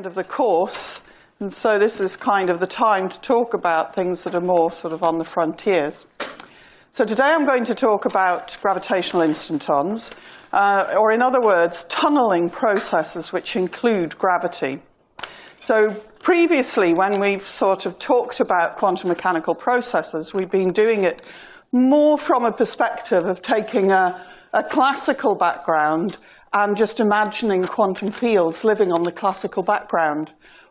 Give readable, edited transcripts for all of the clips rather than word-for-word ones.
end of the course, and so this is kind of the time to talk about things that are more sort of on the frontiers. So today I'm going to talk about gravitational instantons, or in other words, tunneling processes which include gravity. So previously, when we've sort of talked about quantum mechanical processes, we've been doing it more from a perspective of taking a classical background and just imagining quantum fields living on the classical background.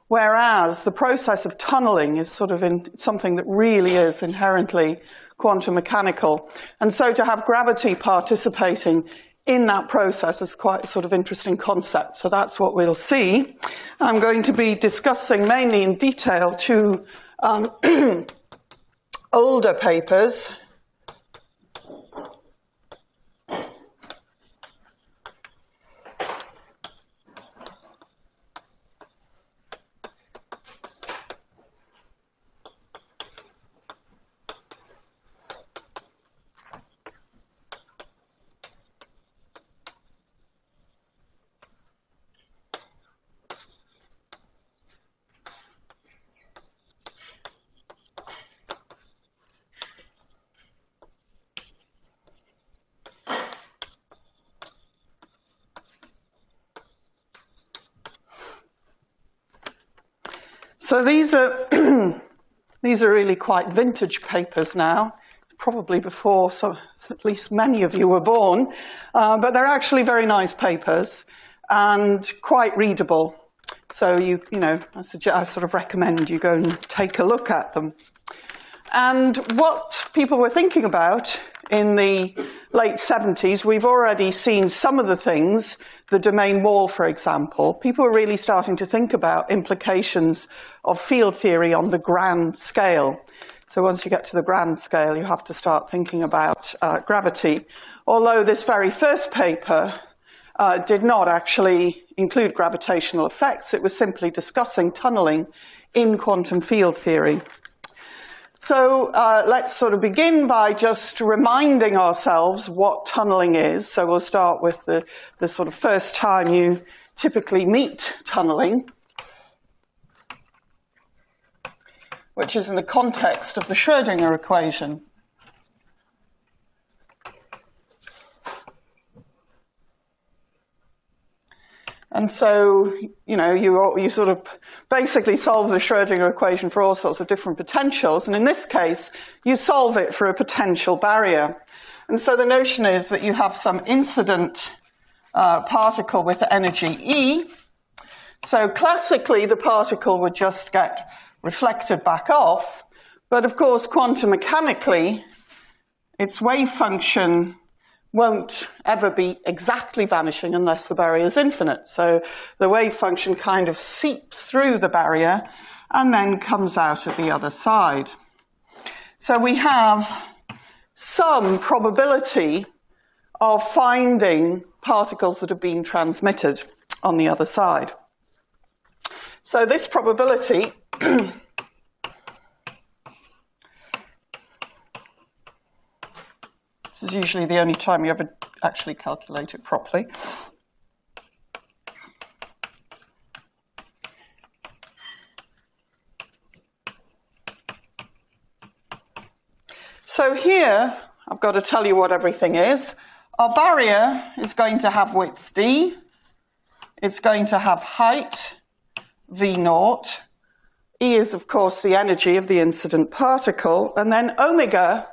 Whereas the process of tunneling is sort of something that really is inherently quantum mechanical. And so to have gravity participating in that process is quite a sort of interesting concept. So that's what we'll see. I'm going to be discussing mainly in detail two older papers. So these are really quite vintage papers now, probably before at least many of you were born, but they're actually very nice papers and quite readable. So I sort of recommend you go and take a look at them. And what people were thinking about in the late 70s, we've already seen some of the things, the domain wall, for example. People were really starting to think about implications of field theory on the grand scale. So once you get to the grand scale, you have to start thinking about gravity. Although this very first paper did not actually include gravitational effects, it was simply discussing tunneling in quantum field theory. So let's sort of begin by just reminding ourselves what tunneling is. So we'll start with the sort of first time you typically meet tunneling, which is in the context of the Schrödinger equation. And so, you sort of basically solve the Schrödinger equation for all sorts of different potentials. And in this case, you solve it for a potential barrier. And so the notion is that you have some incident particle with energy E. So classically, the particle would just get reflected back off. But of course, quantum mechanically, its wave function won't ever be exactly vanishing unless the barrier is infinite. So the wave function kind of seeps through the barrier and then comes out at the other side. So we have some probability of finding particles that have been transmitted on the other side. So this probability this is usually the only time you ever actually calculate it properly. So here, I've got to tell you what everything is. Our barrier is going to have width d. It's going to have height v0. E is, of course, the energy of the incident particle. And then omega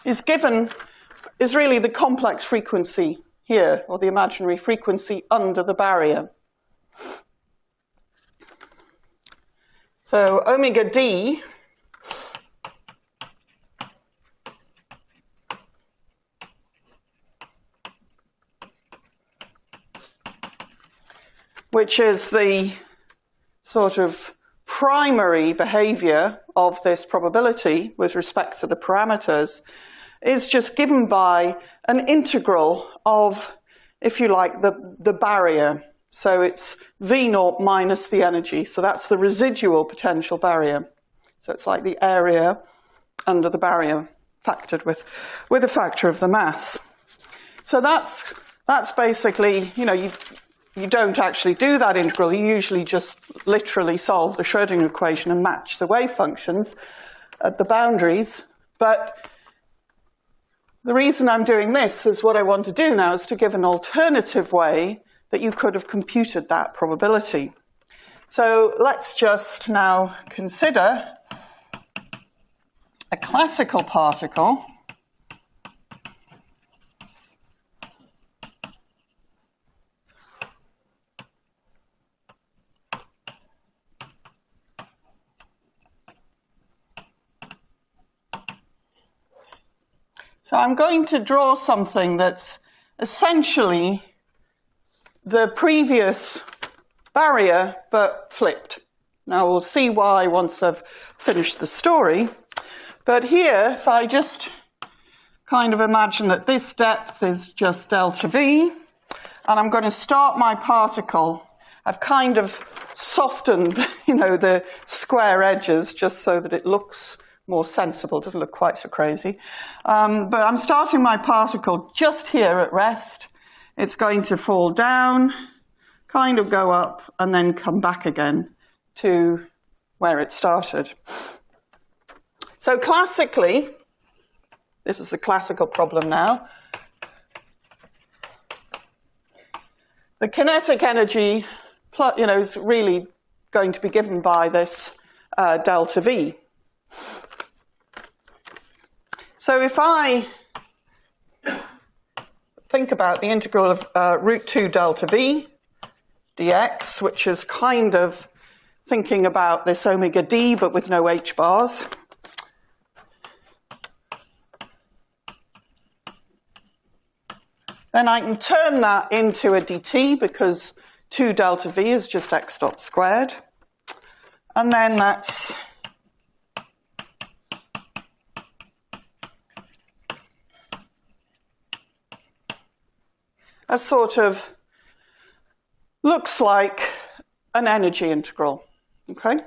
is really the complex frequency here, or the imaginary frequency under the barrier. So omega d which is the sort of primary behavior of this probability with respect to the parameters, is just given by an integral of, if you like, the barrier. So it's V0 minus the energy. So that's the residual potential barrier. So it's like the area under the barrier, factored with a factor of the mass. So that's basically, you don't actually do that integral. You usually just literally solve the Schrödinger equation and match the wave functions at the boundaries. But the reason I'm doing this is what I want to do now is to give an alternative way that you could have computed that probability. So let's just now consider a classical particle So I'm going to draw something that's essentially the previous barrier, but flipped. Now we'll see why once I've finished the story. But here, if I just kind of imagine that this depth is just delta V, and I'm going to start my particle. I've kind of softened, the square edges just so that it looks more sensible, doesn't look quite so crazy. But I'm starting my particle just here at rest. It's going to fall down, kind of go up, and then come back again to where it started. So classically, this is a classical problem now, the kinetic energy is really going to be given by this delta V. So if I think about the integral of root 2 delta V dx, which is kind of thinking about this omega d but with no h bars, then I can turn that into a dt because 2 delta V is just x dot squared. And then that's a sort of looks like an energy integral, okay?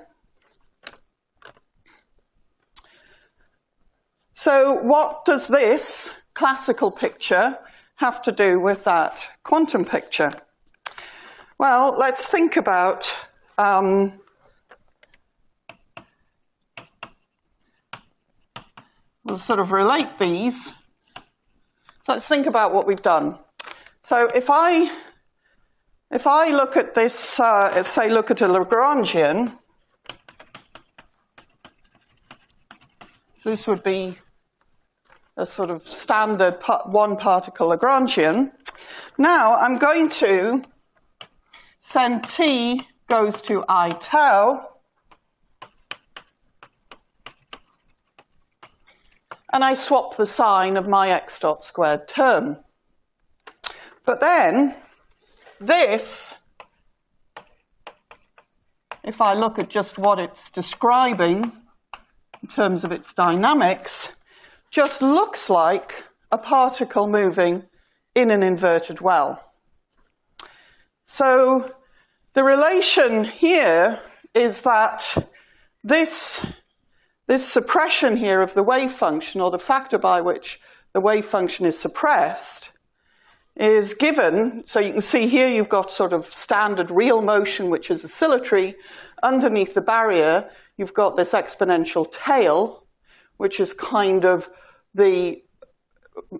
So what does this classical picture have to do with that quantum picture? Well, let's think about we'll sort of relate these. So let's think about what we've done. So if I look at this, say look at a Lagrangian, so this would be a sort of standard one particle Lagrangian. Now I'm going to send t goes to I tau, and I swap the sign of my x dot squared term. But then this, if I look at just what it's describing in terms of its dynamics, just looks like a particle moving in an inverted well. So the relation here is that this suppression here of the wave function, or the factor by which the wave function is suppressed, is given, so you can see here you've got sort of standard real motion, which is oscillatory. Underneath the barrier, you've got this exponential tail, which is kind of the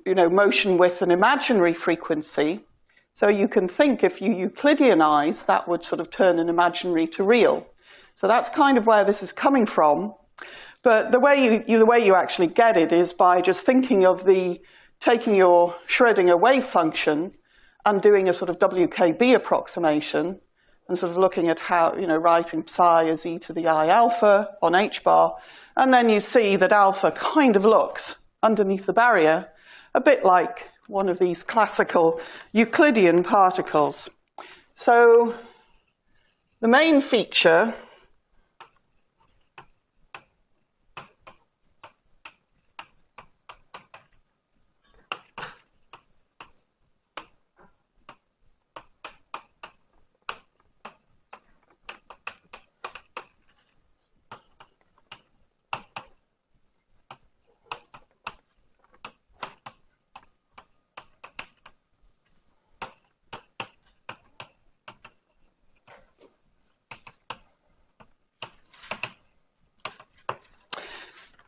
motion with an imaginary frequency. So you can think if you Euclideanize, that would sort of turn an imaginary to real. So that's kind of where this is coming from. But the way you actually get it is by just thinking of taking your Schrödinger wave function and doing a sort of WKB approximation and sort of looking at how, writing psi as e to the I alpha on h bar, and then you see that alpha kind of looks underneath the barrier a bit like one of these classical Euclidean particles. So the main feature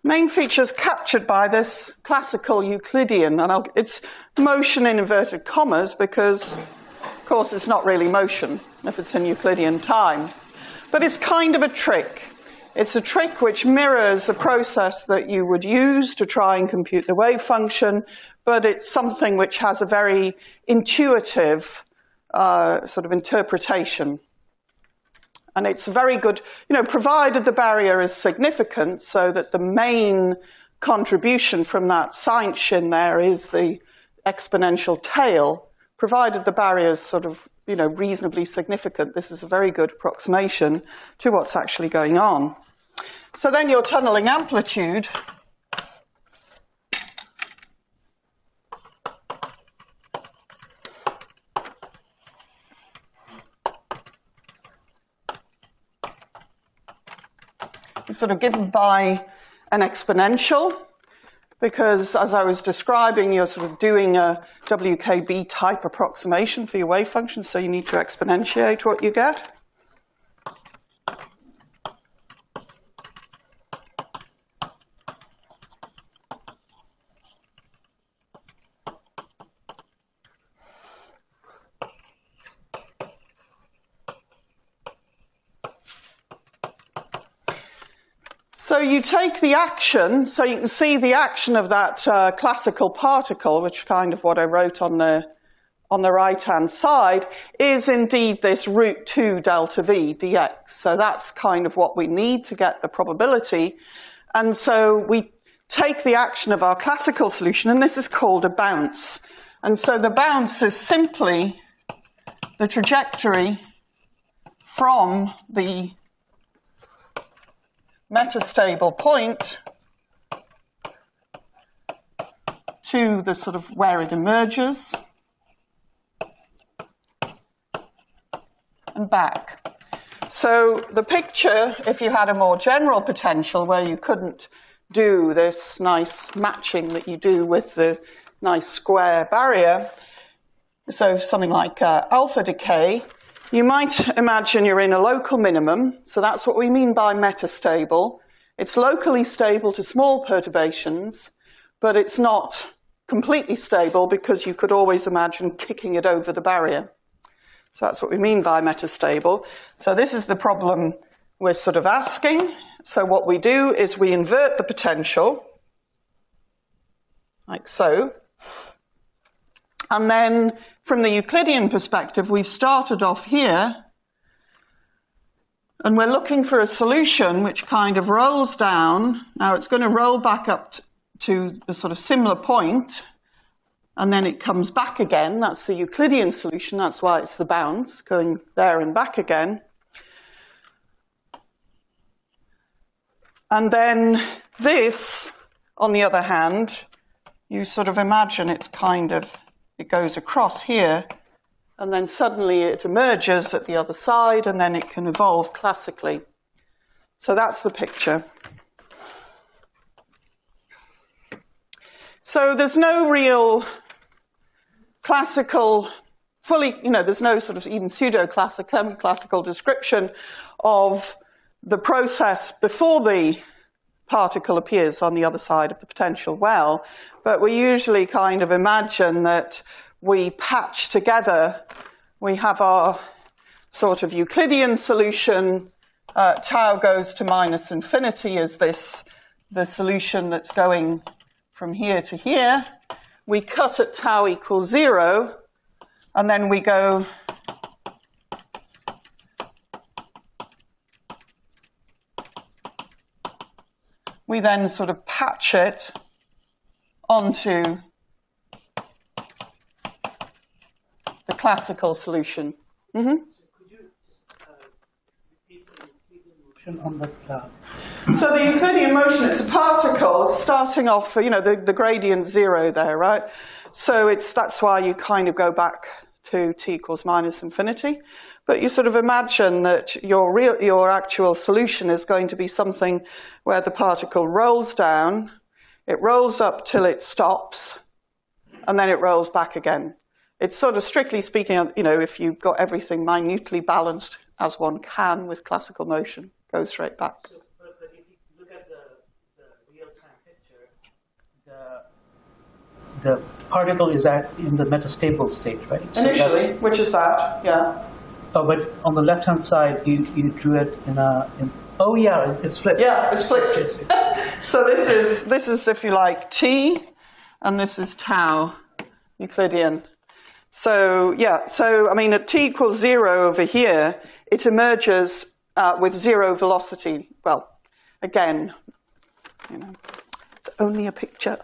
Main features captured by this classical Euclidean, and it's motion in inverted commas because, of course, it's not really motion if it's in Euclidean time. But it's kind of a trick. It's a trick which mirrors a process that you would use to try and compute the wave function, but it's something which has a very intuitive sort of interpretation. And it's very good, provided the barrier is significant, so that the main contribution from that science in there is the exponential tail. Provided the barrier is sort of, reasonably significant, this is a very good approximation to what's actually going on. So then your tunneling amplitude is sort of given by an exponential, because as I was describing, you're sort of doing a WKB type approximation for your wave function, so you need to exponentiate what you get. So you take the action, so you can see the action of that classical particle, which kind of what I wrote on the right-hand side, is indeed this root 2 delta V dx. So that's kind of what we need to get the probability. And so we take the action of our classical solution, and this is called a bounce. And so the bounce is simply the trajectory from the metastable point to the sort of where it emerges and back. So the picture, if you had a more general potential where you couldn't do this nice matching that you do with the nice square barrier, so something like alpha decay, you might imagine you're in a local minimum, so that's what we mean by metastable. It's locally stable to small perturbations, but it's not completely stable because you could always imagine kicking it over the barrier. So that's what we mean by metastable. So this is the problem we're sort of asking. So what we do is we invert the potential, like so. And then from the Euclidean perspective, we've started off here, and we're looking for a solution which kind of rolls down. Now it's going to roll back up to a sort of similar point, and then it comes back again. That's the Euclidean solution. That's why it's the bounce, going there and back again. And then this, on the other hand, you sort of imagine it's kind of, it goes across here, and then suddenly it emerges at the other side, and then it can evolve classically. So that's the picture. So there's no real classical, fully, there's no sort of even pseudo-classical description of the process before the particle appears on the other side of the potential well, but we usually kind of imagine that we patch together, we have our sort of Euclidean solution, tau goes to minus infinity as the solution that's going from here to here. We cut at tau equals 0, and then we go we then sort of patch it onto the classical solution. Mm-hmm. So could you just repeat the Euclidean motion on the cloud? So the Euclidean motion, it's a particle starting off, the gradient 0 there, right? So that's why you kind of go back to t equals minus infinity. But you sort of imagine that your actual solution is going to be something where the particle rolls down, it rolls up till it stops, and then it rolls back again. It's sort of, strictly speaking, if you've got everything minutely balanced as one can with classical motion, goes straight back. So, but if you look at the real the particle is in the metastable state, right? Initially, which is that, yeah. Oh, but on the left-hand side, you drew it oh yeah, it's flipped. Yeah, it's flipped. So this is, if you like, T, and this is tau, Euclidean. So, yeah, so, I mean, at t equals 0 over here, it emerges with 0 velocity. Well, again, you know, it's only a picture.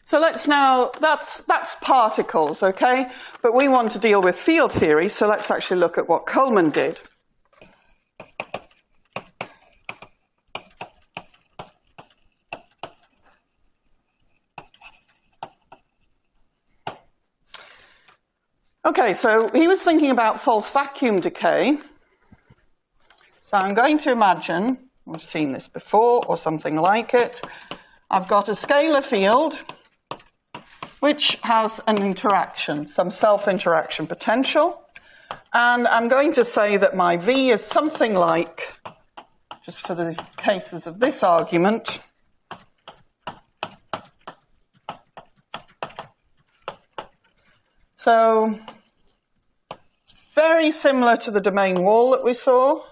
So let's now, that's particles, okay? But we want to deal with field theory, so let's actually look at what Coleman did. Okay, so he was thinking about false vacuum decay. So I'm going to imagine, we've seen this before or something like it, I've got a scalar field which has an interaction, some self-interaction potential, and I'm going to say that my V is something like, just for the cases of this argument, so it's very similar to the domain wall that we saw.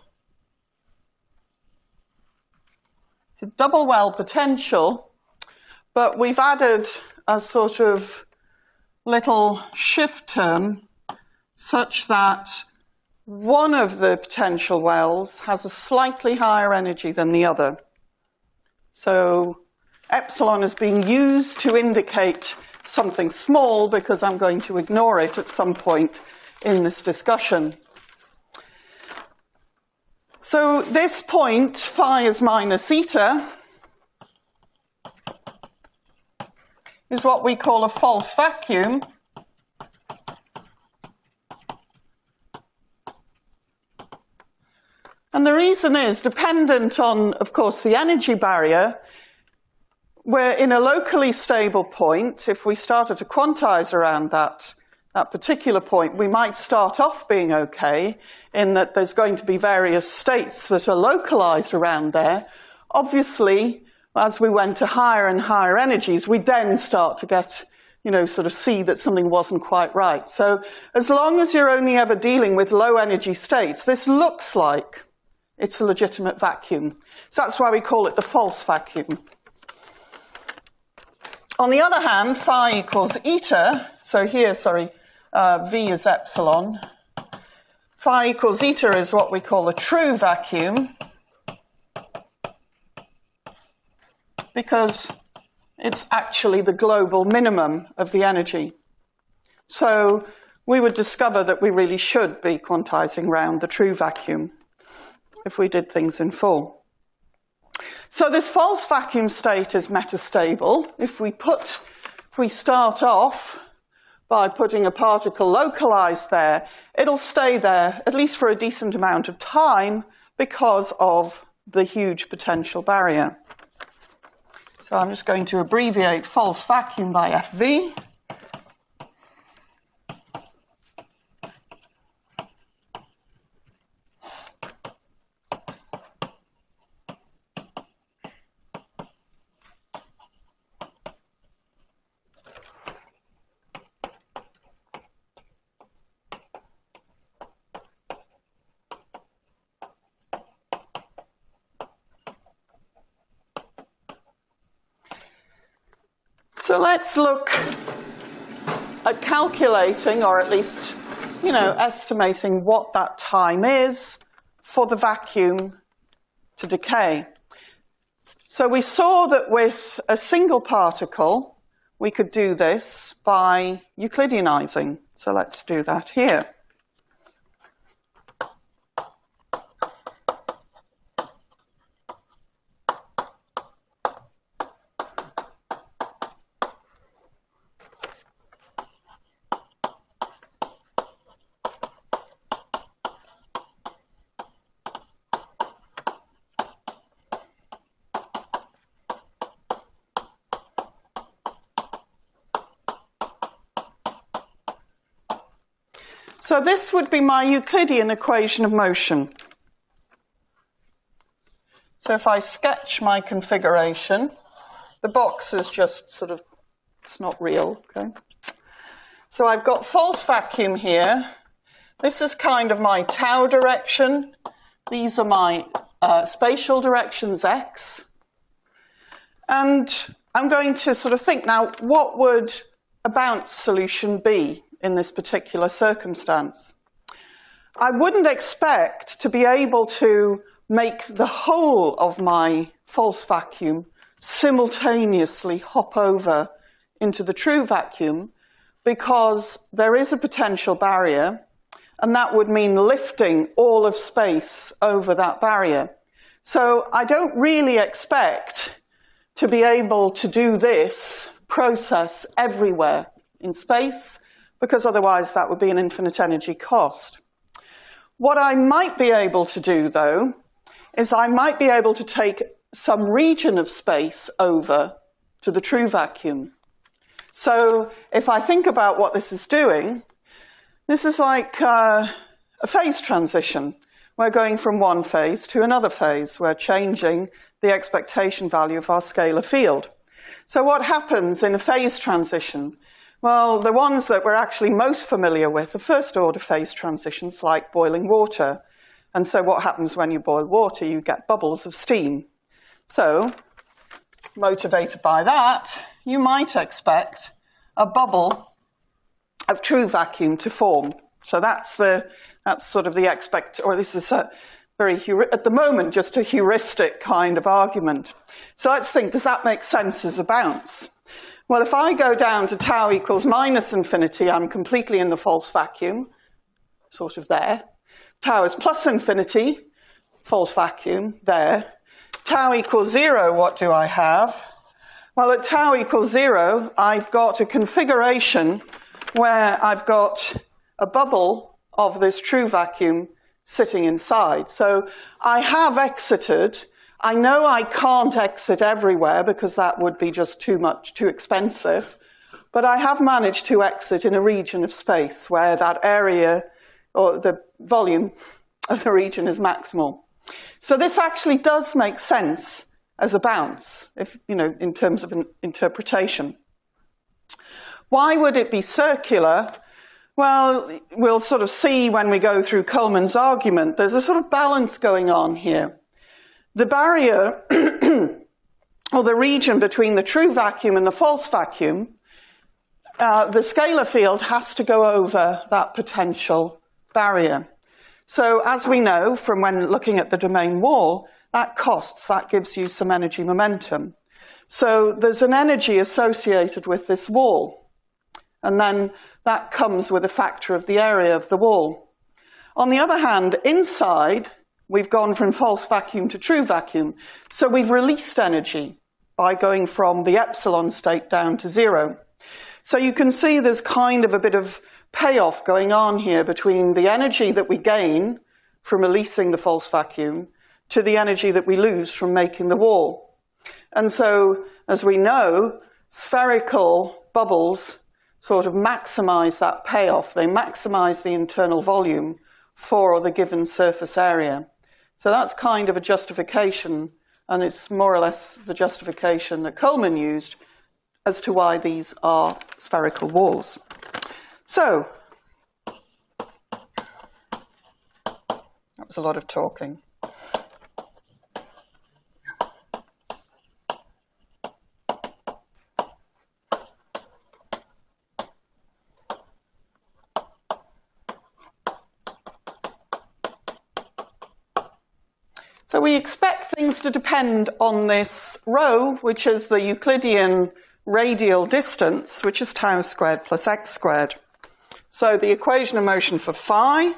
It's a double well potential, but we've added a sort of little shift term such that one of the potential wells has a slightly higher energy than the other. So epsilon is being used to indicate something small because I'm going to ignore it at some point in this discussion. So this point, phi is minus eta, is what we call a false vacuum. And the reason is dependent on, of course, the energy barrier. We're in a locally stable point. If we started to quantize around that particular point, we might start off being okay in that there's going to be various states that are localized around there. Obviously, as we went to higher and higher energies, we then start to get, you know, sort of see that something wasn't quite right. So as long as you're only ever dealing with low energy states, this looks like it's a legitimate vacuum. So that's why we call it the false vacuum. On the other hand, phi equals eta, so here, V is epsilon. Phi equals eta is what we call a true vacuum, because it's actually the global minimum of the energy. So we would discover that we really should be quantizing around the true vacuum if we did things in full. So this false vacuum state is metastable. If we start off by putting a particle localized there, it'll stay there, at least for a decent amount of time, because of the huge potential barrier. So I'm just going to abbreviate false vacuum by FV. So let's look at calculating, or at least, you know, estimating what that time is for the vacuum to decay. So we saw that with a single particle, we could do this by Euclideanizing. So let's do that here. So this would be my Euclidean equation of motion. So if I sketch my configuration, The box is just sort of, it's not real, okay? So I've got false vacuum here. This is kind of my tau direction. These are my spatial directions, x. And I'm going to sort of think now, what would a bounce solution be in this particular circumstance? I wouldn't expect to be able to make the whole of my false vacuum simultaneously hop over into the true vacuum, because there is a potential barrier, and that would mean lifting all of space over that barrier. So I don't really expect to be able to do this process everywhere in space, because otherwise that would be an infinite energy cost. What I might be able to do, though, is I might be able to take some region of space over to the true vacuum. So if I think about what this is doing, this is like a phase transition. We're going from one phase to another phase. We're changing the expectation value of our scalar field. So what happens in a phase transition? Well, the ones that we're actually most familiar with are first-order phase transitions, like boiling water. And so what happens when you boil water? You get bubbles of steam. So, motivated by that, you might expect a bubble of true vacuum to form. So that's sort of the or this is a very, at the moment, just a heuristic kind of argument. So let's think, does that make sense as a bounce? Well, if I go down to tau equals minus infinity, I'm completely in the false vacuum, sort of there. Tau is plus infinity, false vacuum, there. Tau equals 0, what do I have? Well, at tau equals 0, I've got a configuration where I've got a bubble of this true vacuum sitting inside. So I have exited. I know I can't exit everywhere because that would be just too expensive, but I have managed to exit in a region of space where that area or the volume of the region is maximal. So this actually does make sense as a bounce, if, in terms of an interpretation. Why would it be circular? Well, we'll sort of see when we go through Coleman's argument. There's a sort of balance going on here. The barrier, or the region between the true vacuum and the false vacuum, the scalar field has to go over that potential barrier. So as we know from when looking at the domain wall, that gives you some energy momentum. So there's an energy associated with this wall, and then that comes with a factor of the area of the wall. On the other hand, inside, we've gone from false vacuum to true vacuum, so we've released energy by going from the epsilon state down to 0. So you can see there's kind of a bit of payoff going on here between the energy that we gain from releasing the false vacuum to the energy that we lose from making the wall. And so, as we know, spherical bubbles sort of maximize that payoff. They maximize the internal volume for the given surface area. So that's kind of a justification, and it's more or less the justification that Coleman used as to why these are spherical walls. So, that was a lot of talking. So we expect things to depend on this rho, which is the Euclidean radial distance, which is tau squared plus x squared. So the equation of motion for phi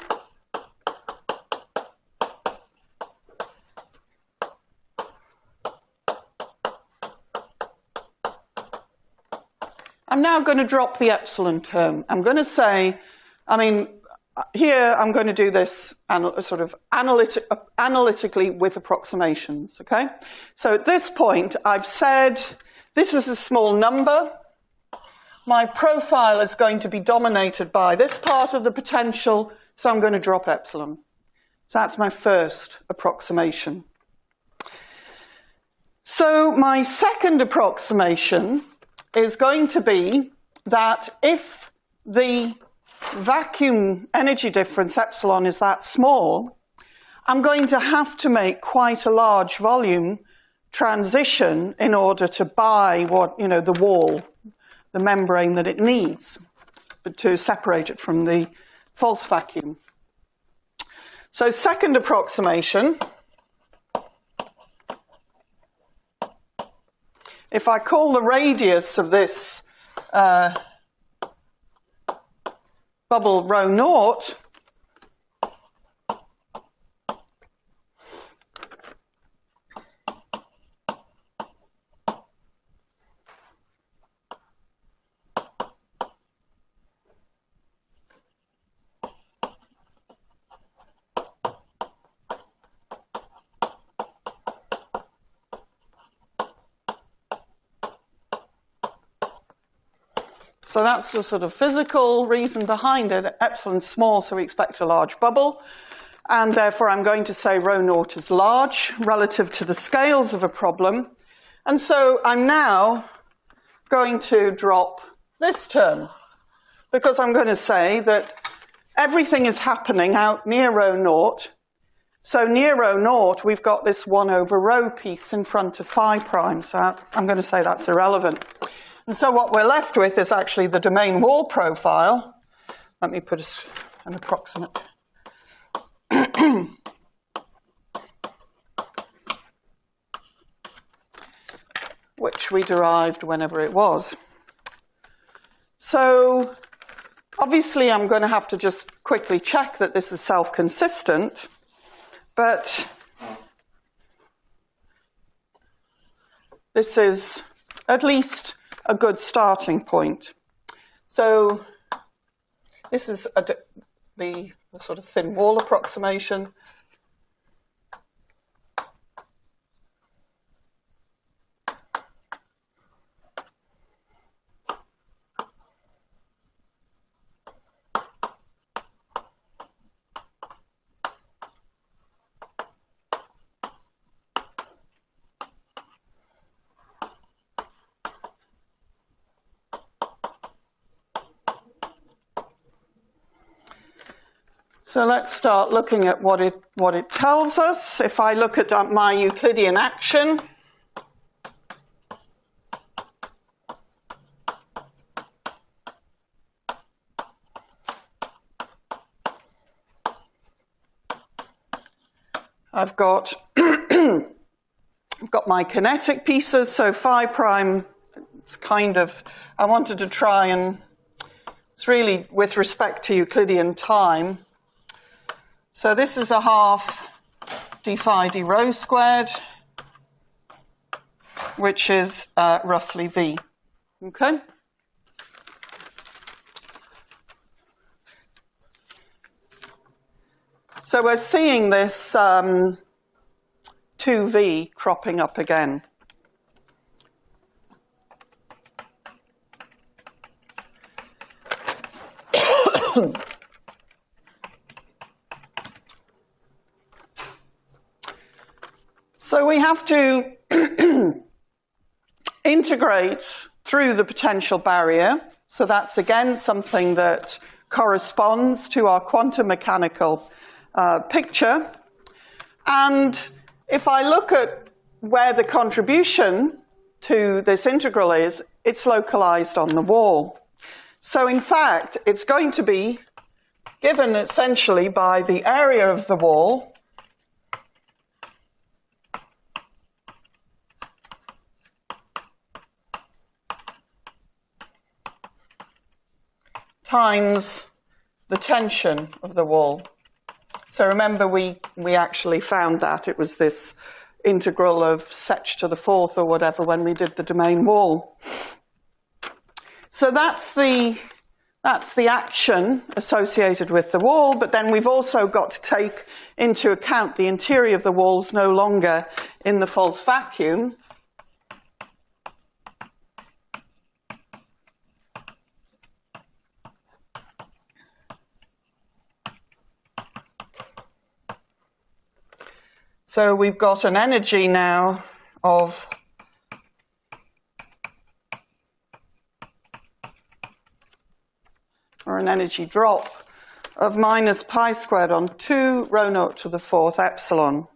I'm now going to drop the epsilon term. I'm going to say, here I'm going to do this sort of analytically with approximations, okay? So at this point, I've said this is a small number. My profile is going to be dominated by this part of the potential, so I'm going to drop epsilon. So that's my first approximation. So my second approximation is going to be that if the vacuum energy difference, epsilon, is that small, I'm going to have to make quite a large volume transition in order to buy what, the wall, the membrane that it needs to separate it from the false vacuum. So second approximation, if I call the radius of this bubble rho naught, so that's the sort of physical reason behind it. Epsilon's small, so we expect a large bubble. And therefore, I'm going to say rho naught is large relative to the scales of a problem. And so I'm now going to drop this term, because I'm going to say that everything is happening out near rho naught. So near rho naught, we've got this 1 over rho piece in front of phi prime. So I'm going to say that's irrelevant. And so what we're left with is actually the domain wall profile. Let me put an approximate. Which we derived whenever it was. So obviously I'm going to have to just quickly check that this is self-consistent, but this is at least a good starting point. So this is the sort of thin wall approximation. So let's start looking at what it tells us. If I look at my Euclidean action, I've got my kinetic pieces. So phi prime, it's kind of, I wanted to try and, it's really with respect to Euclidean time. So this is a half d phi d rho squared, which is roughly v. Okay? So we're seeing this 2v cropping up again. So we have to integrate through the potential barrier. So that's again something that corresponds to our quantum mechanical picture. And if I look at where the contribution to this integral is, it's localized on the wall. So in fact, it's going to be given essentially by the area of the wall times the tension of the wall. So remember, we actually found that. It was this integral of sec to the fourth or whatever when we did the domain wall. So that's the action associated with the wall, but then we've also got to take into account the interior of the wall's no longer in the false vacuum. So we've got an energy now of an energy drop of minus pi squared on 2 rho naught to the 4th epsilon.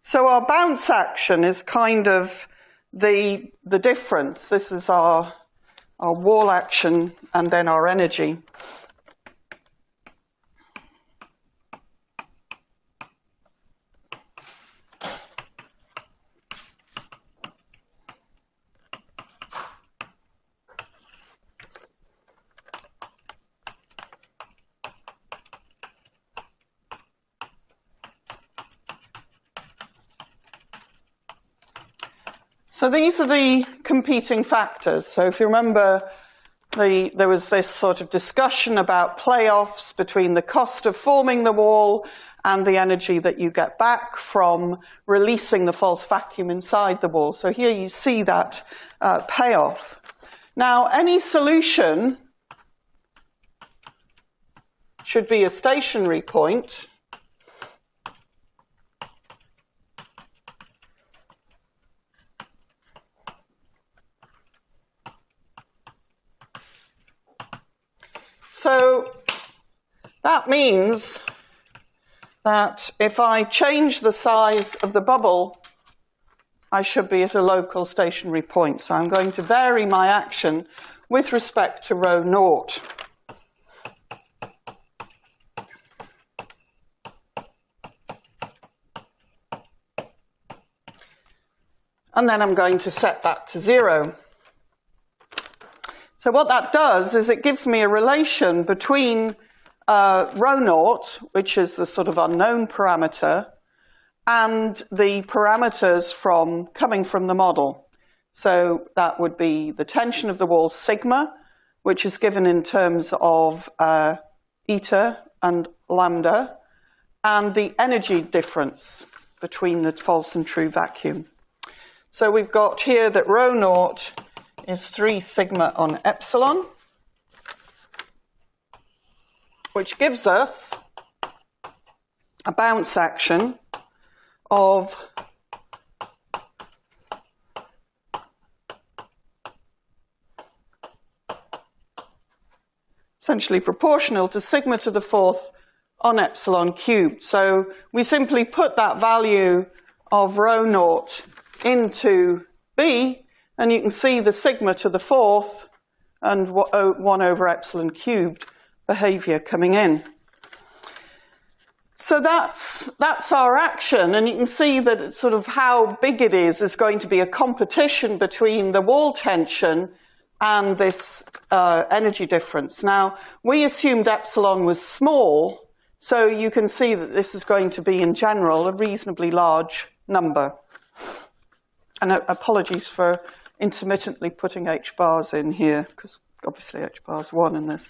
So our bounce action is kind of the difference. This is our wall action and then our energy. So these are the competing factors. So if you remember, there was this sort of discussion about playoffs between the cost of forming the wall and the energy that you get back from releasing the false vacuum inside the wall. So here you see that payoff. Now, any solution should be a stationary point. So that means that if I change the size of the bubble, I should be at a local stationary point. So I'm going to vary my action with respect to rho naught. And then I'm going to set that to 0. So what that does is it gives me a relation between rho naught, which is the sort of unknown parameter, and the parameters coming from the model. So that would be the tension of the wall sigma, which is given in terms of eta and lambda, and the energy difference between the false and true vacuum. So we've got here that rho naught is 3 sigma on epsilon, which gives us a bounce action of essentially proportional to sigma to the 4th on epsilon cubed. So we simply put that value of rho naught into B, and you can see the sigma to the 4th and 1 over epsilon cubed behavior coming in. So that's our action, and you can see that it's sort of how big it is going to be a competition between the wall tension and this energy difference. Now, we assumed epsilon was small, so you can see that this is going to be, in general, a reasonably large number. And apologies for intermittently putting h bars in here, because obviously h bar is 1 in this.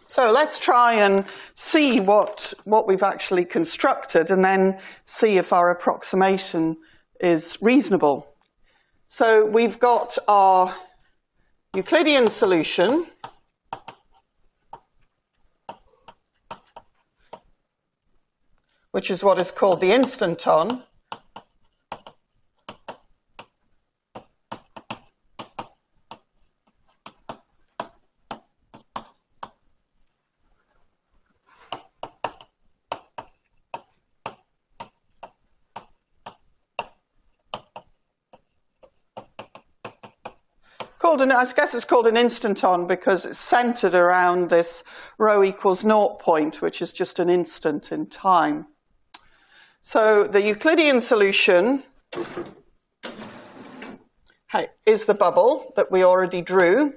So let's try and see what we've actually constructed and then see if our approximation is reasonable. So we've got our Euclidean solution, which is what is called the instanton. I guess it's called an instanton because it's centered around this rho equals 0 point, which is just an instant in time. So the Euclidean solution is the bubble that we already drew.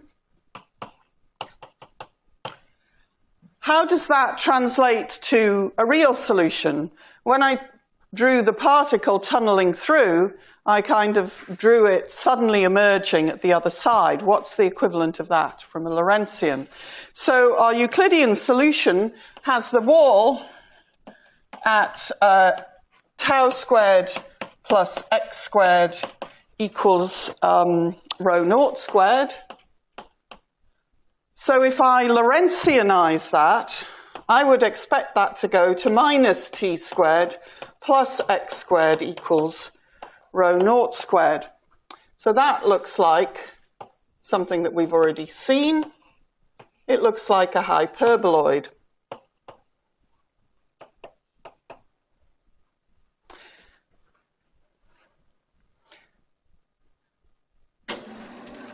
How does that translate to a real solution? When I drew the particle tunneling through, I kind of drew it suddenly emerging at the other side. What's the equivalent of that from a Lorentzian? So our Euclidean solution has the wall at tau squared plus x squared equals rho naught squared. So if I Lorentzianize that, I would expect that to go to minus t squared plus x squared equals rho naught squared. So that looks like something that we've already seen. it looks like a hyperboloid.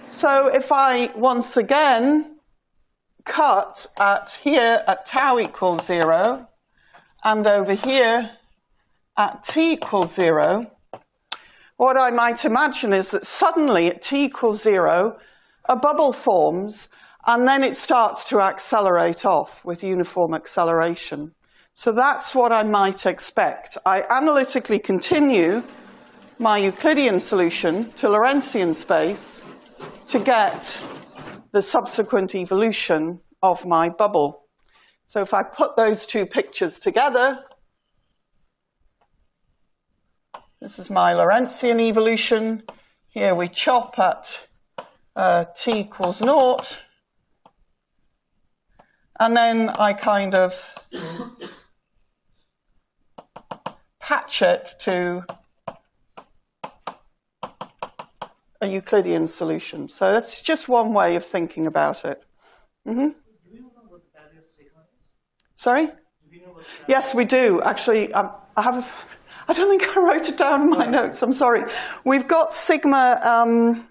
So if I once again cut at here at tau equals 0 and over here at t equals 0, what I might imagine is that suddenly at t equals 0, a bubble forms and then it starts to accelerate off with uniform acceleration. So that's what I might expect. I analytically continue my Euclidean solution to Lorentzian space to get the subsequent evolution of my bubble. So if I put those two pictures together, this is my Lorentzian evolution. Here we chop at t equals 0. And then I kind of patch it to a Euclidean solution. So that's just one way of thinking about it. Mm-hmm. Do we know what the value of sigma is? Sorry? Do we know what the Yes, we do. Actually, I don't think I wrote it down in my notes. I'm sorry. We've got sigma.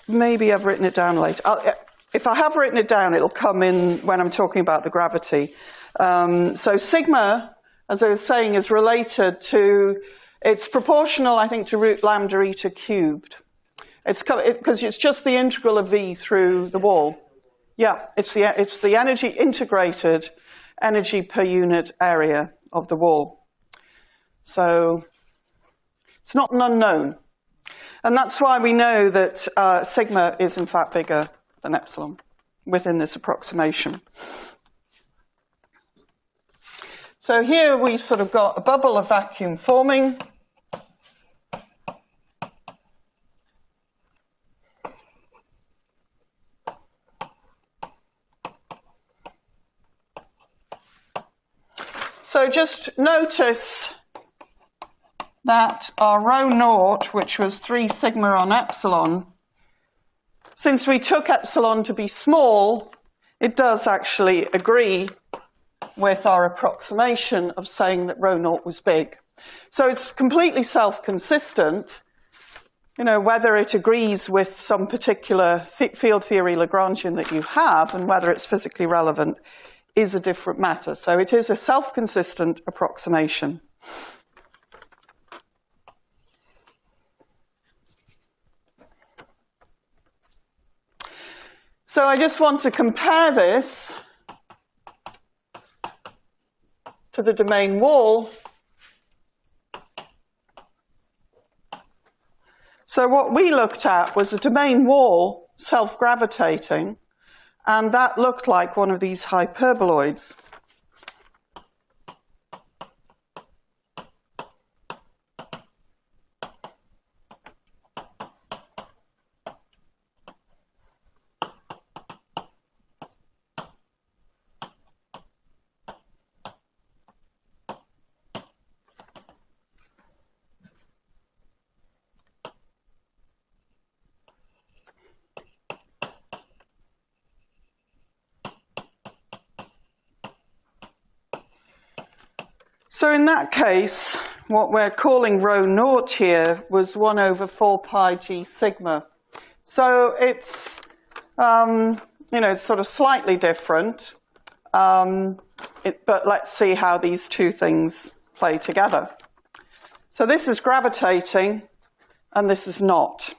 Maybe I've written it down later. If I have written it down, it'll come in when I'm talking about the gravity. So sigma, as I was saying, is related to, it's proportional, I think, to root lambda eta cubed. It's because it's just the integral of v through the wall. Yeah, it's the energy integrated energy per unit area of the wall. So it's not an unknown. And that's why we know that sigma is in fact bigger than epsilon within this approximation. So here we sort of got a bubble of vacuum forming. So just notice that our rho naught, which was 3 sigma on epsilon, since we took epsilon to be small, it does actually agree with our approximation of saying that rho naught was big. So it's completely self-consistent, you know, whether it agrees with some particular field theory Lagrangian that you have and whether it's physically relevant is a different matter. So it is a self-consistent approximation. So I just want to compare this to the domain wall. So what we looked at was a domain wall self-gravitating, and that looked like one of these hyperboloids. So in that case, what we're calling rho naught here was 1 over 4 pi g sigma. So it's, it's sort of slightly different, but let's see how these two things play together. So this is gravitating, and this is not.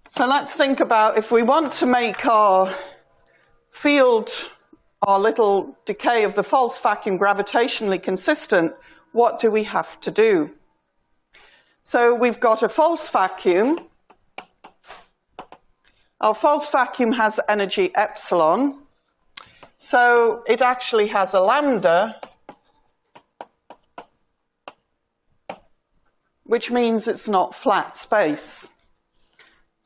So let's think about if we want to make our field, our little decay of the false vacuum gravitationally consistent, what do we have to do? So we've got a false vacuum. Our false vacuum has energy epsilon. So it actually has a lambda, which means it's not flat space.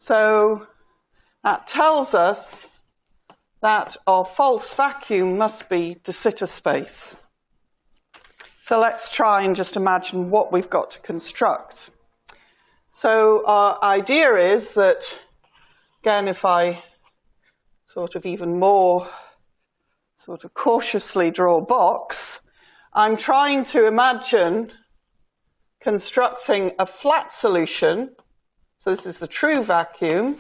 So that tells us that our false vacuum must be de Sitter space. So let's try and just imagine what we've got to construct. So our idea is that, again, if I sort of even more sort of cautiously draw a box, I'm trying to imagine constructing a flat solution. So this is the true vacuum,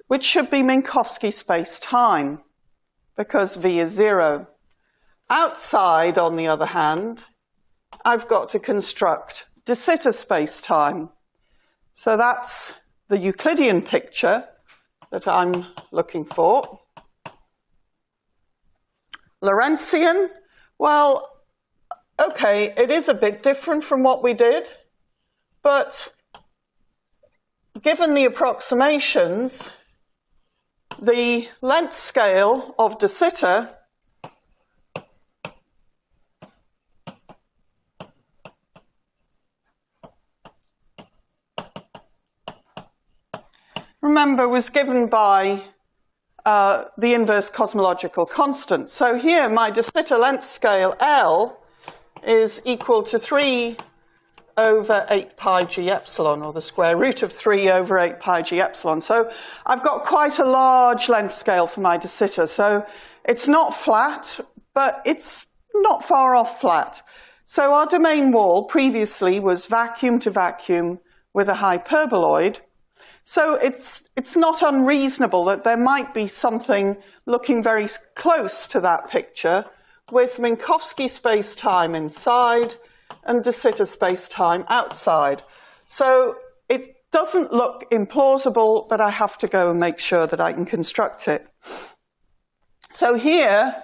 which should be Minkowski space-time, because V is 0. Outside, on the other hand, I've got to construct de Sitter space-time. So that's the Euclidean picture that I'm looking for. Lorentzian, well, okay, it is a bit different from what we did, but given the approximations, the length scale of de Sitter remember was given by the inverse cosmological constant. So here my de Sitter length scale L is equal to 3 over 8 pi g epsilon, or the square root of 3 over 8 pi g epsilon. So I've got quite a large length scale for my de Sitter. So it's not flat, but it's not far off flat. So our domain wall previously was vacuum to vacuum with a hyperboloid. So it's not unreasonable that there might be something looking very close to that picture with Minkowski space-time inside and de Sitter space-time outside. So it doesn't look implausible, but I have to go and make sure that I can construct it. So here,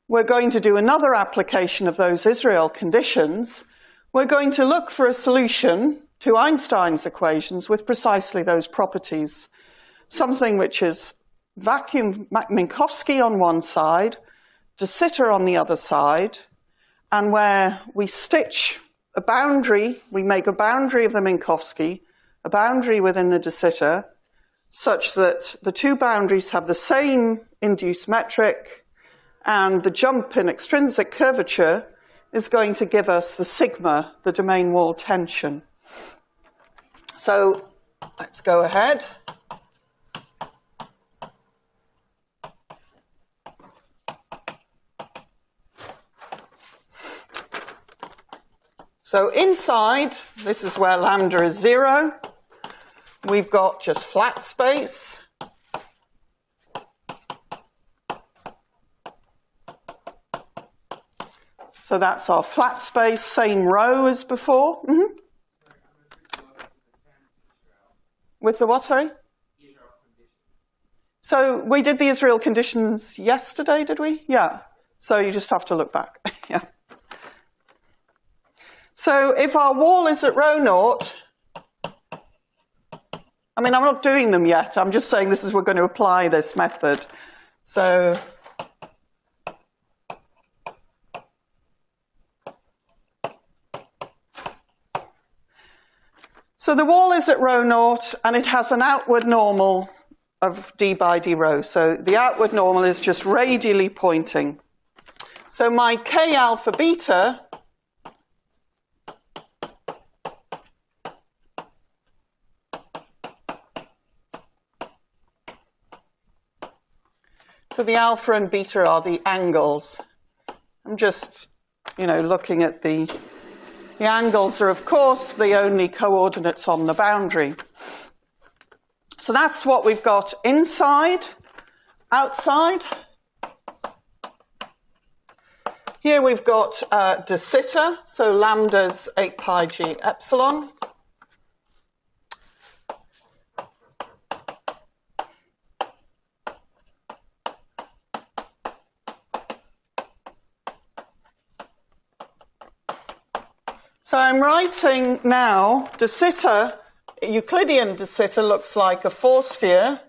we're going to do another application of those Israel conditions. We're going to look for a solution to Einstein's equations with precisely those properties. Something which is vacuum Minkowski on one side, de Sitter on the other side, and where we stitch a boundary, we make a boundary of the Minkowski, a boundary within the de Sitter, such that the two boundaries have the same induced metric, and the jump in extrinsic curvature is going to give us the sigma, the domain wall tension. So let's go ahead. So inside, this is where lambda is 0. We've got just flat space. So that's our flat space, same row as before. Mm-hmm. With the what, sorry? So we did the Israel conditions yesterday, did we? Yeah. So you just have to look back. Yeah. So if our wall is at rho naught, I mean, I'm not doing them yet. I'm just saying this is, we're going to apply this method. So the wall is at rho naught, and it has an outward normal of d by d rho. So the outward normal is just radially pointing. So my k alpha beta so the alpha and beta are the angles. I'm just, looking at the angles are, of course, the only coordinates on the boundary. So that's what we've got inside, outside. Here we've got de Sitter, so lambda's 8 pi g epsilon. So I'm writing now, de Sitter, Euclidean de Sitter looks like a force sphere.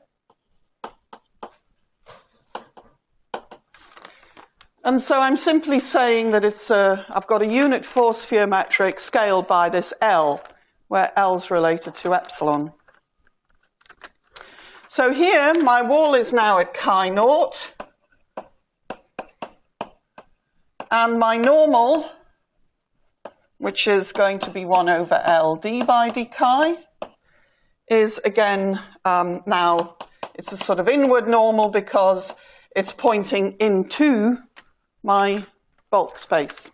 And so I'm simply saying that I've got a unit force sphere metric scaled by this L, where L's related to epsilon. So here, my wall is now at chi naught, and my normal, which is going to be 1 over L d by d chi, is again now, it's a sort of inward normal because it's pointing into my bulk space.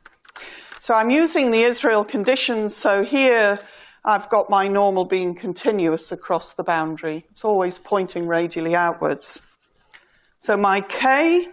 So I'm using the Israel conditions, so here I've got my normal being continuous across the boundary. It's always pointing radially outwards. So my K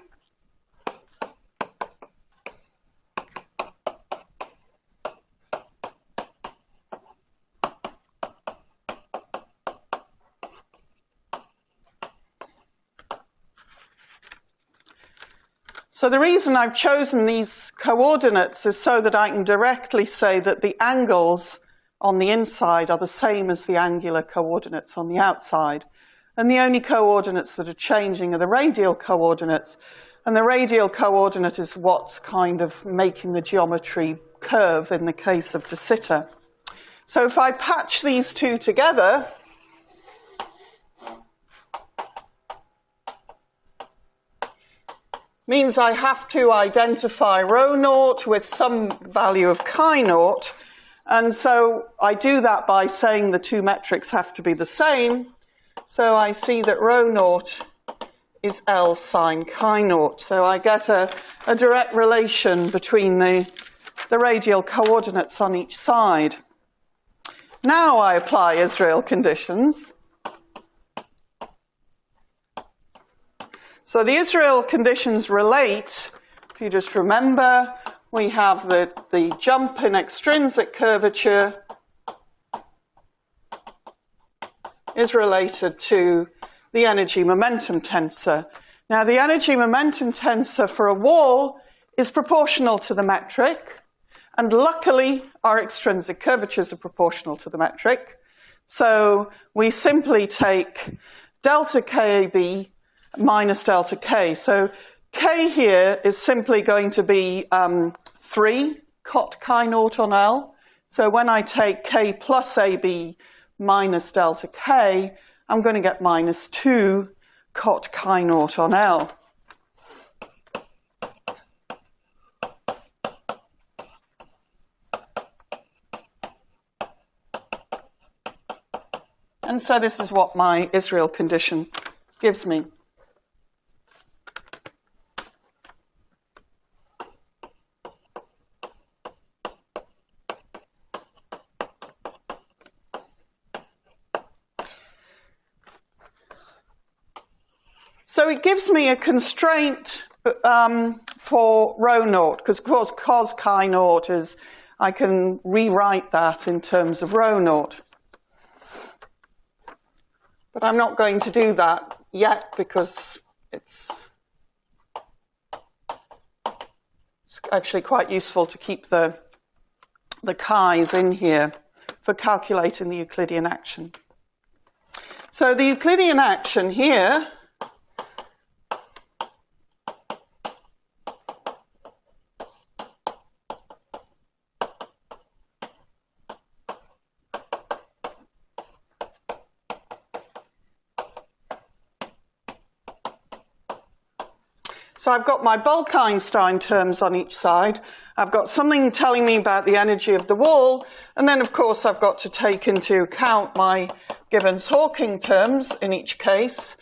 So the reason I've chosen these coordinates is so that I can directly say that the angles on the inside are the same as the angular coordinates on the outside. And the only coordinates that are changing are the radial coordinates. And the radial coordinate is what's kind of making the geometry curve in the case of De Sitter. So if I patch these two together, means I have to identify rho naught with some value of chi naught. And so I do that by saying the two metrics have to be the same. So I see that rho naught is L sine chi naught. So I get a direct relation between the radial coordinates on each side. Now I apply Israel conditions. So the Israel conditions relate, if you just remember, we have the jump in extrinsic curvature is related to the energy momentum tensor. Now the energy momentum tensor for a wall is proportional to the metric, and luckily our extrinsic curvatures are proportional to the metric. So we simply take delta KAB minus delta K. So K here is simply going to be 3 cot chi naught on L. So when I take K plus AB minus delta K, I'm going to get minus 2 cot chi naught on L. And so this is what my Israel condition gives me. So it gives me a constraint for rho naught, because of course cos chi naught is, I can rewrite that in terms of rho naught. But I'm not going to do that yet because it's actually quite useful to keep the chi's in here for calculating the Euclidean action. So the Euclidean action here So I've got my bulk Einstein terms on each side. I've got something telling me about the energy of the wall. And then, of course, I've got to take into account my Gibbons-Hawking terms in each case.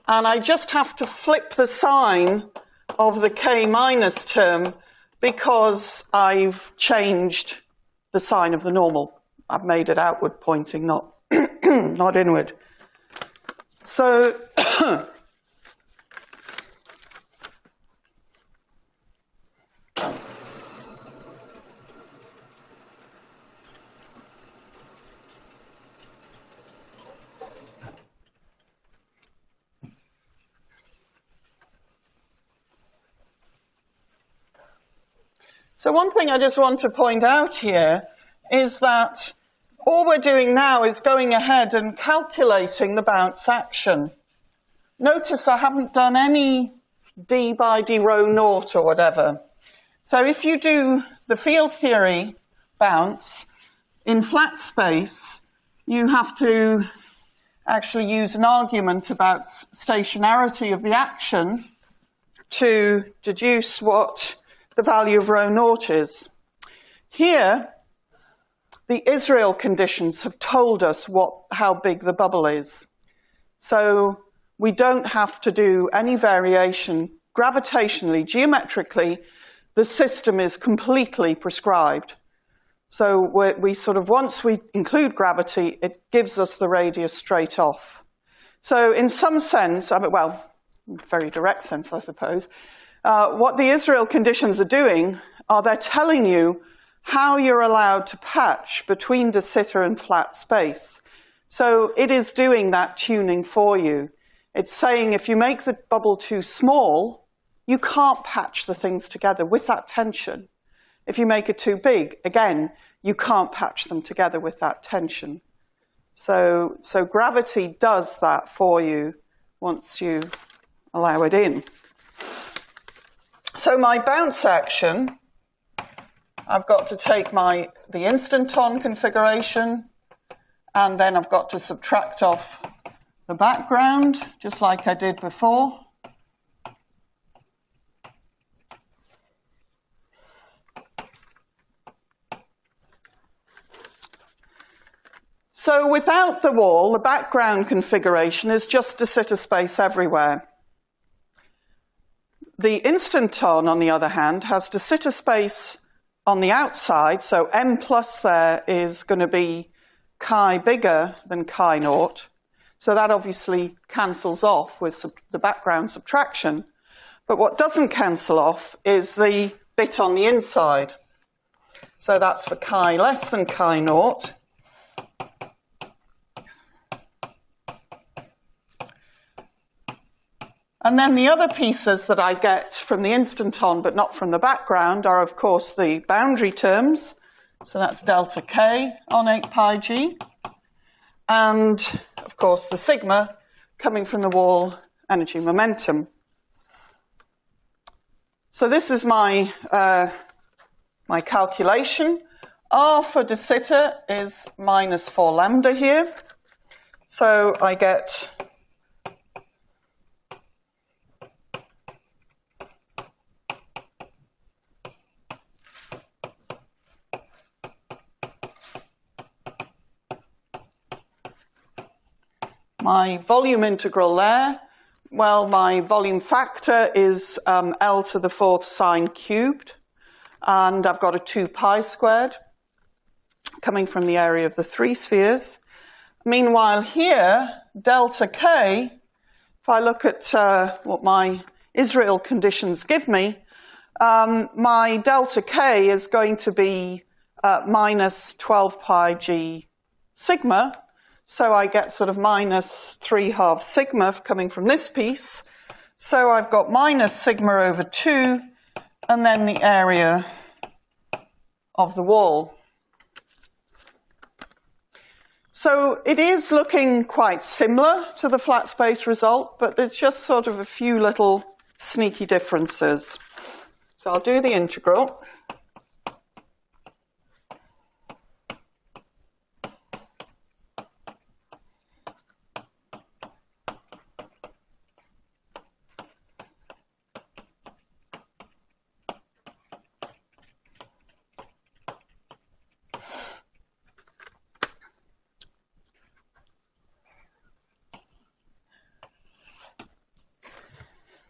And I just have to flip the sign of the K minus term because I've changed the sign of the normal. I've made it outward pointing, not, not inward. So So one thing I just want to point out here is that all we're doing now is going ahead and calculating the bounce action. Notice I haven't done any d by d rho naught or whatever. So if you do the field theory bounce in flat space, you have to actually use an argument about stationarity of the action to deduce what the value of rho naught is. Here, the Israel conditions have told us how big the bubble is. So we don't have to do any variation gravitationally, geometrically. The system is completely prescribed. So we sort of, once we include gravity, it gives us the radius straight off. So in some sense, well, very direct sense, I suppose, what the Israel conditions are doing are they're telling you how you're allowed to patch between de Sitter and flat space. So it is doing that tuning for you. It's saying if you make the bubble too small, you can't patch the things together with that tension. If you make it too big, again, you can't patch them together with that tension. So gravity does that for you once you allow it in. So my bounce action, I've got to take the instanton configuration, and then I've got to subtract off the background, just like I did before. So without the wall, the background configuration is just de Sitter space everywhere. The instanton, on the other hand, has de Sitter space on the outside, so m plus there is going to be chi bigger than chi naught. So that obviously cancels off with the background subtraction. But what doesn't cancel off is the bit on the inside. So that's for chi less than chi naught. And then the other pieces that I get from the instanton but not from the background are, of course, the boundary terms. So that's delta K on 8 pi g. And, of course, the sigma coming from the wall energy momentum. So this is my calculation. R for de Sitter is minus 4 lambda here. So I get my volume integral there. Well, my volume factor is L to the 4th sine cubed, and I've got a 2 pi squared coming from the area of the 3 spheres. Meanwhile here, delta K, if I look at what my Israel conditions give me, my delta K is going to be minus 12 pi g sigma. So I get sort of minus 3/2 sigma coming from this piece. So I've got minus sigma over 2, and then the area of the wall. So it is looking quite similar to the flat space result, but there's just sort of a few little sneaky differences. So I'll do the integral.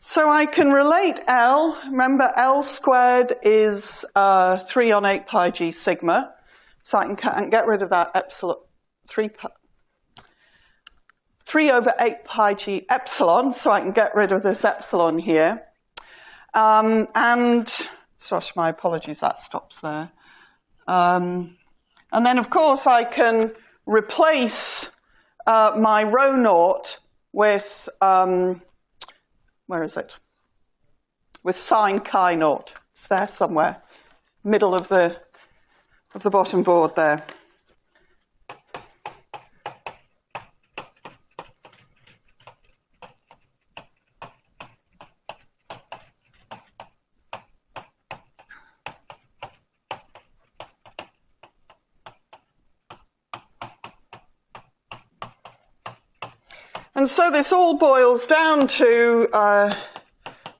So I can relate L. Remember, L squared is 3 on 8 pi g sigma. So I can get rid of that epsilon, 3 over 8 pi g epsilon, so I can get rid of this epsilon here. And, sorry, my apologies, that stops there. And then, of course, I can replace my rho naught with... where is it? With sine chi naught. It's there somewhere, middle of the bottom board there. And so this all boils down to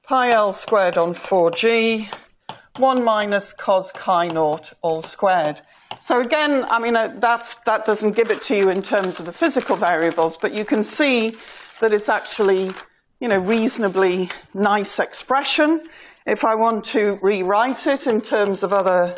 pi L squared on 4G, 1 minus cos chi naught all squared. So again, I mean, that doesn't give it to you in terms of the physical variables, but you can see that it's actually, you know, reasonably nice expression. If I want to rewrite it in terms of other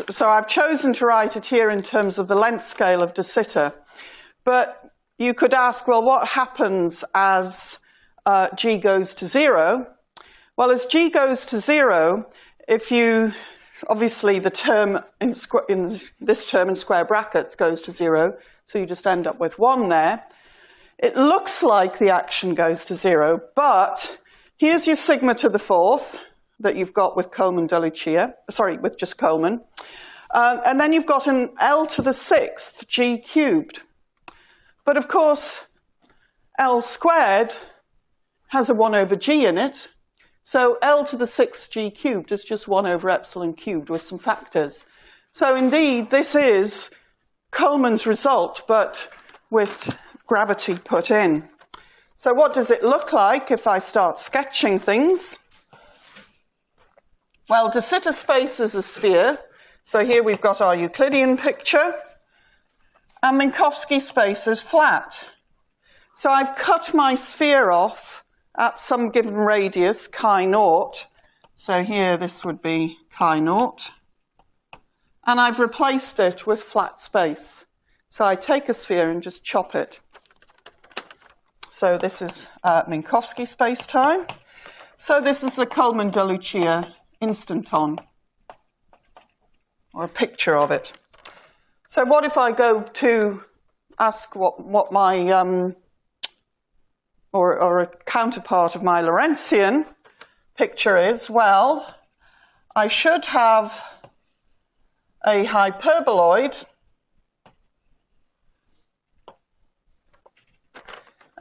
so I've chosen to write it here in terms of the length scale of de Sitter. But you could ask, well, what happens as g goes to 0? Well, as g goes to 0, if you, obviously the term in this term in square brackets goes to 0, so you just end up with 1 there. It looks like the action goes to 0, but here's your sigma to the 4th, that you've got with Coleman De Luccia, sorry, with just Coleman. And then you've got an L to the 6th g cubed. But of course, L squared has a 1 over g in it. So L to the 6th g cubed is just 1 over epsilon cubed with some factors. So indeed, this is Coleman's result, but with gravity put in. So what does it look like if I start sketching things? Well, de Sitter space is a sphere, so here we've got our Euclidean picture, and Minkowski space is flat. So I've cut my sphere off at some given radius, chi naught. So here this would be chi naught. And I've replaced it with flat space. So I take a sphere and just chop it. So this is Minkowski space-time. So this is the Coleman De Luccia instanton, or a picture of it. So what if I go to ask what my, or a counterpart of my Lorentzian picture is? Well, I should have a hyperboloid,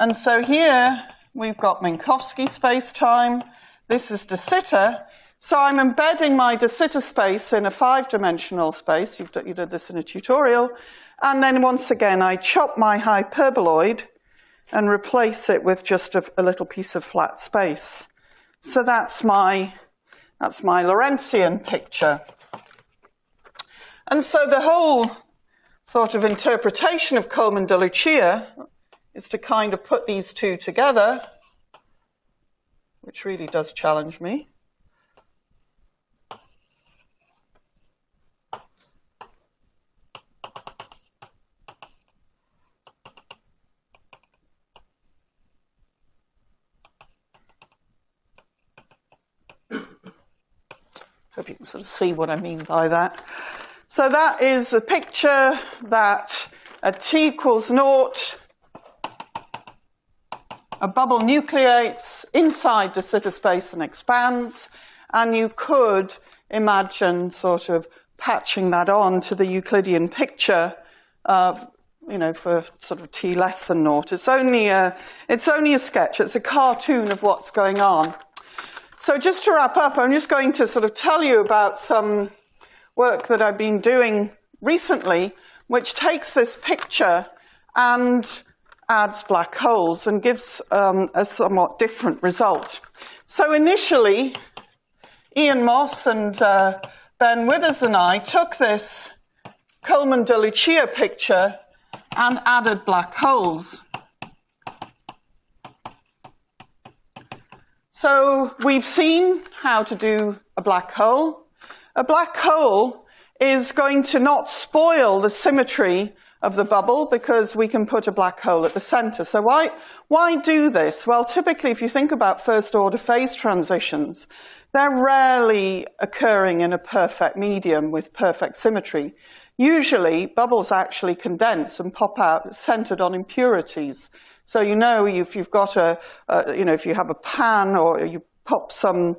and so here we've got Minkowski space-time, this is de Sitter. So I'm embedding my de Sitter space in a 5-dimensional space. You did this in a tutorial. And then once again, I chop my hyperboloid and replace it with just a little piece of flat space. So that's my Lorentzian picture. And so the whole sort of interpretation of Coleman De Luccia is to kind of put these two together, which really does challenge me. Hope you can sort of see what I mean by that. So that is a picture that at t equals 0, a bubble nucleates inside de Sitter space and expands, and you could imagine sort of patching that on to the Euclidean picture, you know, for sort of t less than 0. It's only a sketch. It's a cartoon of what's going on. So just to wrap up, I'm just going to sort of tell you about some work that I've been doing recently, which takes this picture and adds black holes and gives a somewhat different result. So initially, Ian Moss and Ben Withers and I took this Coleman De Luccia picture and added black holes. So we've seen how to do a black hole. A black hole is going to not spoil the symmetry of the bubble because we can put a black hole at the center. So why do this? Well, typically, if you think about first-order phase transitions, they're rarely occurring in a perfect medium with perfect symmetry. Usually, bubbles actually condense and pop out centered on impurities. So you know if you've got if you have a pan or you pop some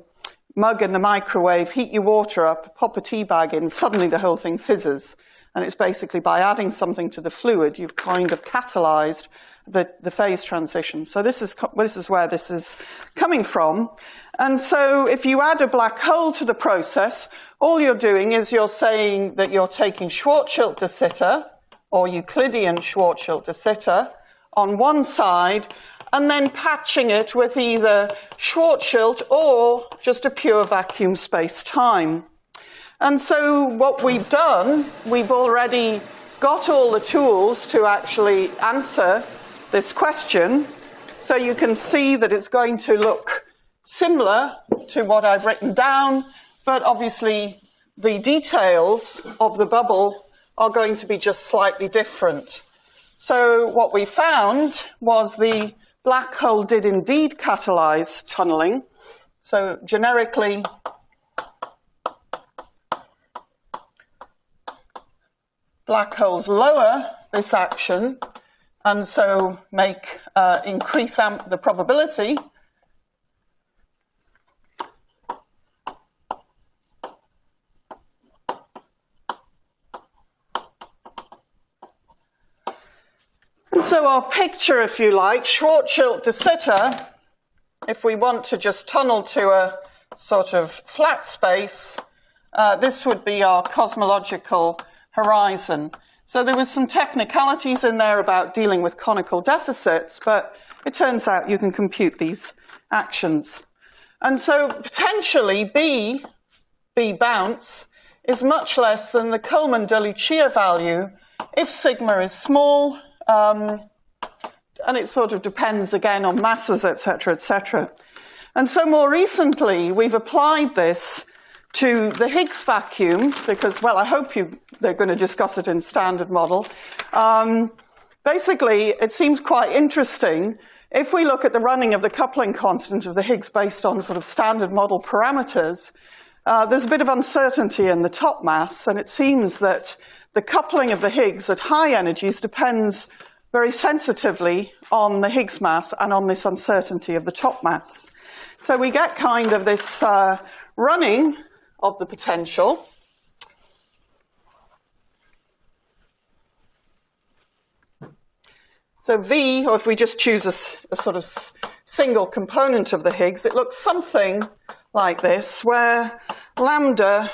mug in the microwave, heat your water up, pop a tea bag in, suddenly the whole thing fizzes. And it's basically by adding something to the fluid, you've kind of catalyzed the phase transition. So this is where this is coming from. And so if you add a black hole to the process, all you're doing is you're saying that you're taking Schwarzschild de Sitter, or Euclidean Schwarzschild de Sitter, on one side, and then patching it with either Schwarzschild or just a pure vacuum space-time. And so what we've done, we've already got all the tools to actually answer this question. So you can see that it's going to look similar to what I've written down, but obviously the details of the bubble are going to be just slightly different. So what we found was the black hole did indeed catalyze tunneling. So generically, black holes lower this action and so make increase the probability. And so our picture, if you like, Schwarzschild de Sitter, if we want to just tunnel to a sort of flat space, this would be our cosmological horizon. So there was some technicalities in there about dealing with conical deficits, but it turns out you can compute these actions. And so potentially B bounce, is much less than the Coleman De Luccia value if sigma is small, and it sort of depends again on masses, etc., etc. And so more recently, we've applied this to the Higgs vacuum because, well, I hope they're going to discuss it in standard model. Basically, it seems quite interesting. If we look at the running of the coupling constant of the Higgs based on sort of standard model parameters, there's a bit of uncertainty in the top mass, and it seems that the coupling of the Higgs at high energies depends very sensitively on the Higgs mass and on this uncertainty of the top mass. So we get kind of this running of the potential. So V, or if we just choose a sort of single component of the Higgs, it looks something like this, where lambda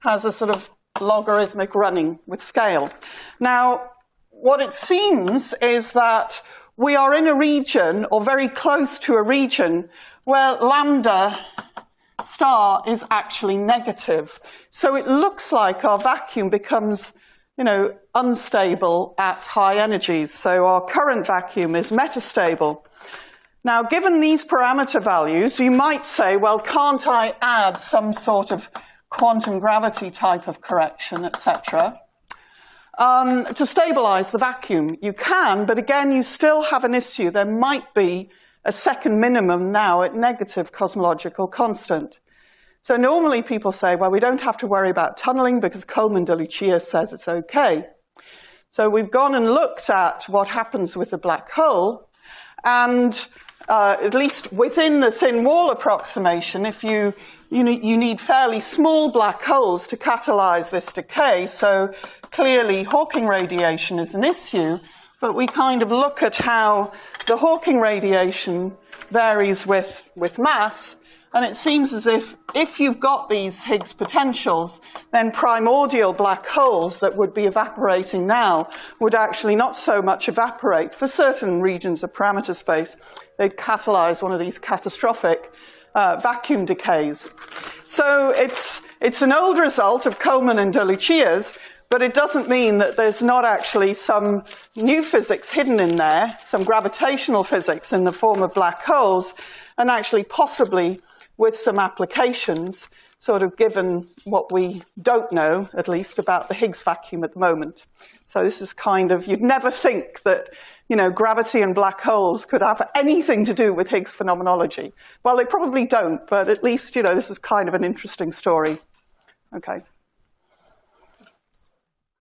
has a sort of logarithmic running with scale. Now, what it seems is that we are in a region, or very close to a region, where lambda star is actually negative. So it looks like our vacuum becomes, unstable at high energies. So our current vacuum is metastable. Now, given these parameter values, you might say, well, can't I add some sort of quantum gravity type of correction, etc., to stabilize the vacuum? You can, but again, you still have an issue. There might be a second minimum now at negative cosmological constant. So normally people say, well, we don't have to worry about tunneling because Coleman De Luccia says it's okay. So we've gone and looked at what happens with the black hole, and at least within the thin wall approximation, if you need fairly small black holes to catalyze this decay, so clearly Hawking radiation is an issue, but we kind of look at how the Hawking radiation varies with mass, and it seems as if you've got these Higgs potentials, then primordial black holes that would be evaporating now would actually not so much evaporate. For certain regions of parameter space, they'd catalyze one of these catastrophic vacuum decays. So it's an old result of Coleman and De Luccia's, but it doesn't mean that there's not actually some new physics hidden in there, some gravitational physics in the form of black holes, and actually possibly with some applications, sort of given what we don't know, at least, about the Higgs vacuum at the moment. So this is kind of, you'd never think that, gravity and black holes could have anything to do with Higgs phenomenology. Well, they probably don't, but at least, this is kind of an interesting story. Okay.